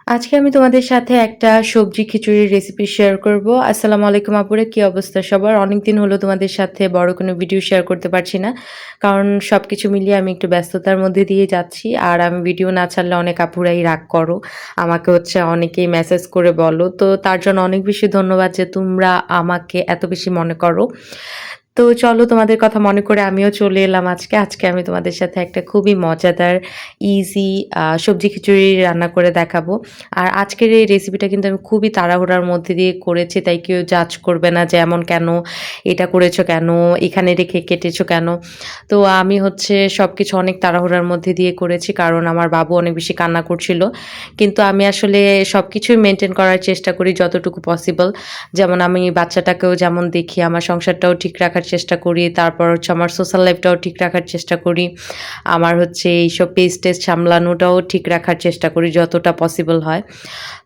আজকে আমি তোমাদের সাথে একটা সবজি খিচুড়ির রেসিপি শেয়ার করব। আসসালামু আলাইকুম আপুরা, কি অবস্থা সবার? অনেকদিন হলো তোমাদের সাথে বড় কোনো ভিডিও শেয়ার করতে পারছি না। কারণ সবকিছু মিলিয়ে আমি একটু ব্যস্ততার মধ্যে দিয়ে যাচ্ছি। আর আমি ভিডিও না ছাড়লে অনেক আপুরাই রাগ করো। আমাকে অনেকেই মেসেজ করে বলো। তো তার জন্য অনেক বেশি ধন্যবাদ যে তোমরা আমাকে এত বেশি মনে করো। তো চলো তোমাদের কথা মনে করে আমিও চলে এলাম আজকে। আজকে আমি তোমাদের সাথে একটা খুবই মজাদার ইজি সবজি খিচুড়ি রান্না করে দেখাবো। আর আজকের এই রেসিপিটা কিন্তু আমি খুবই তাড়াহুড়ার মধ্যে দিয়ে করেছি। তাই কেউ জাজ করবে না যে এমন কেন? এটা করেছো কেন? এখানে রেখে কেটেছো কেন? তো আমি সবকিছু অনেক তাড়াহুড়ার মধ্যে দিয়ে করেছি। কারণ আমার বাবু অনেক বেশি কান্না করছিল। কিন্তু আমি আসলে সবকিছুই মেইনটেইন করার চেষ্টা করি যতটুকু পসিবল। যেমন আমি বাচ্চাটাকেও যেমন দেখি, আমার সংসারটাও ঠিক রাখার চেষ্টা করি। তারপর আমার সোশ্যাল লাইফটাও ঠিক রাখার চেষ্টা করি। আমার এইসব পেজ-টেজ সামলানোটাও ঠিক রাখার চেষ্টা করি যতটা পসিবল হয়।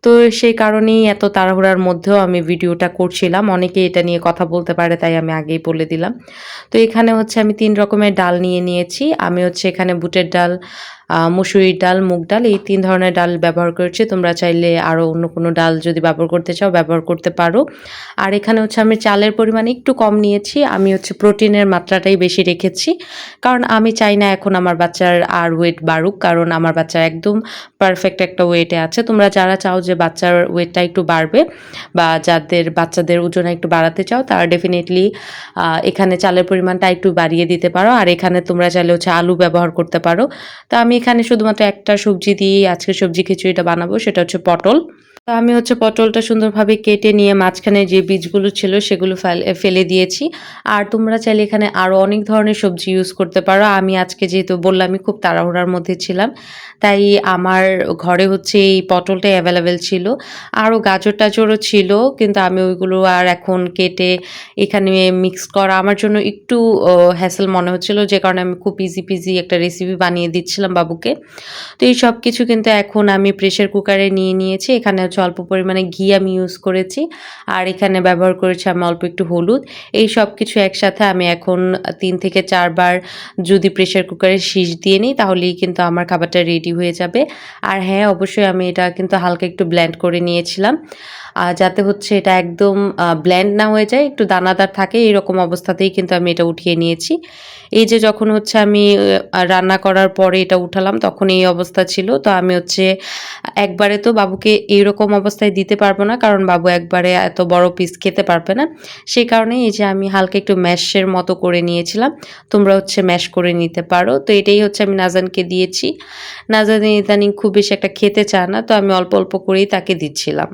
তো সেই কারণেই এত তাড়াহুড়ার মধ্যেও আমি ভিডিওটা করছিলাম। অনেকেই এটা নিয়ে কথা বলতে পারে তাই আমি আগেই বলে দিলাম। তো এখানে আমি ৩ রকমের ডাল নিয়ে নিয়েছি। আমি এখানে বুটের ডাল, মসুরির ডাল, মুগ ডাল এই ৩ ধরনের ডাল ব্যবহার করেছি। তোমরা চাইলে আরো অন্য কোনো ডাল যদি ব্যবহার করতে চাও ব্যবহার করতে পারো। আর এখানে আমি চালের পরিমাণ একটু কম নিয়েছি। আমি প্রোটিনের মাত্রাটাই বেশি রেখেছি। কারণ আমি চাই না এখন আমার বাচ্চার আর ওয়েট বাড়ুক। কারণ আমার বাচ্চা একদম পারফেক্ট একটা ওয়েটে আছে। তোমরা যারা চাও যে বাচ্চার ওয়েটটা একটু বাড়বে বা যাদের বাচ্চাদের ওজন একটু বাড়াতে চাও তারা ডেফিনিটলি এখানে চালের পরিমাণটা একটু বাড়িয়ে দিতে পারো। আর এখানে তোমরা চাইলে আলু ব্যবহার করতে পারো। তো আমি এখানে শুধুমাত্র একটা সবজি দিয়েই আজকে সবজি খিচুড়িটা বানাবো, সেটা পটল। তো আমি পটলটা সুন্দরভাবে কেটে নিয়ে মাঝখানে যে বীজগুলো ছিল সেগুলো ফেলে দিয়েছি। আর তোমরা চাইলে এখানে আরো অনেক ধরনের সবজি ইউজ করতে পারো। আমি আজকে যেহেতু বললামই খুব তাড়াহুড়ার মধ্যে ছিলাম, তাই আমার ঘরে এই পটলটাই এভেলেবেল ছিল। আরো গাজর-টাজরও ছিল, কিন্তু আমি ওইগুলো আর এখন কেটে এখানে মিক্স করা আমার জন্য একটু হ্যাসেল মনে হচ্ছিল, যে কারণে আমি খুব ইজি পিজি একটা রেসিপি বানিয়ে দিচ্ছিলাম বাবুকে। তো এই সবকিছু কিন্তু এখন আমি প্রেশার কুকারে নিয়ে নিয়েছি। এখানে অল্প পরিমাণে ঘি আমি ইউজ করেছি। আর এখানে ব্যবহার করেছি আমি অল্প একটু হলুদ। এই সবকিছু একসাথে আমি এখন ৩ থেকে ৪ বার যদি প্রেশার কুকারে শিশ দিয়ে নিই তাহলেই কিন্তু আমার খাবারটা রেডি হয়ে যাবে। আর হ্যাঁ, অবশ্যই আমি এটা কিন্তু হালকা একটু ব্লেন্ড করে নিয়েছিলাম। যাতে এটা একদম ব্লেন্ড না হয়ে যায়, একটু দানাদার থাকে এরকম অবস্থাতেই কিন্তু আমি এটা উঠিয়ে নিয়েছি। এই যে যখন আমি রান্না করার পরে এটা উঠালাম তখন এই অবস্থা ছিল। তো আমি একবারে তো বাবুকে এইরকম অবস্থায় দিতে পারবো না, কারণ বাবু একবারে এত বড় পিস খেতে পারবে না। সেই কারণে এই যে আমি হালকা একটু ম্যাশের মতো করে নিয়েছিলাম। তোমরা ম্যাশ করে নিতে পারো। তো এটাই আমি নাজানকে দিয়েছি। নাজান ইদানিং খুব বেশি একটা খেতে চায় না, তো আমি অল্প অল্প করেই তাকে দিচ্ছিলাম।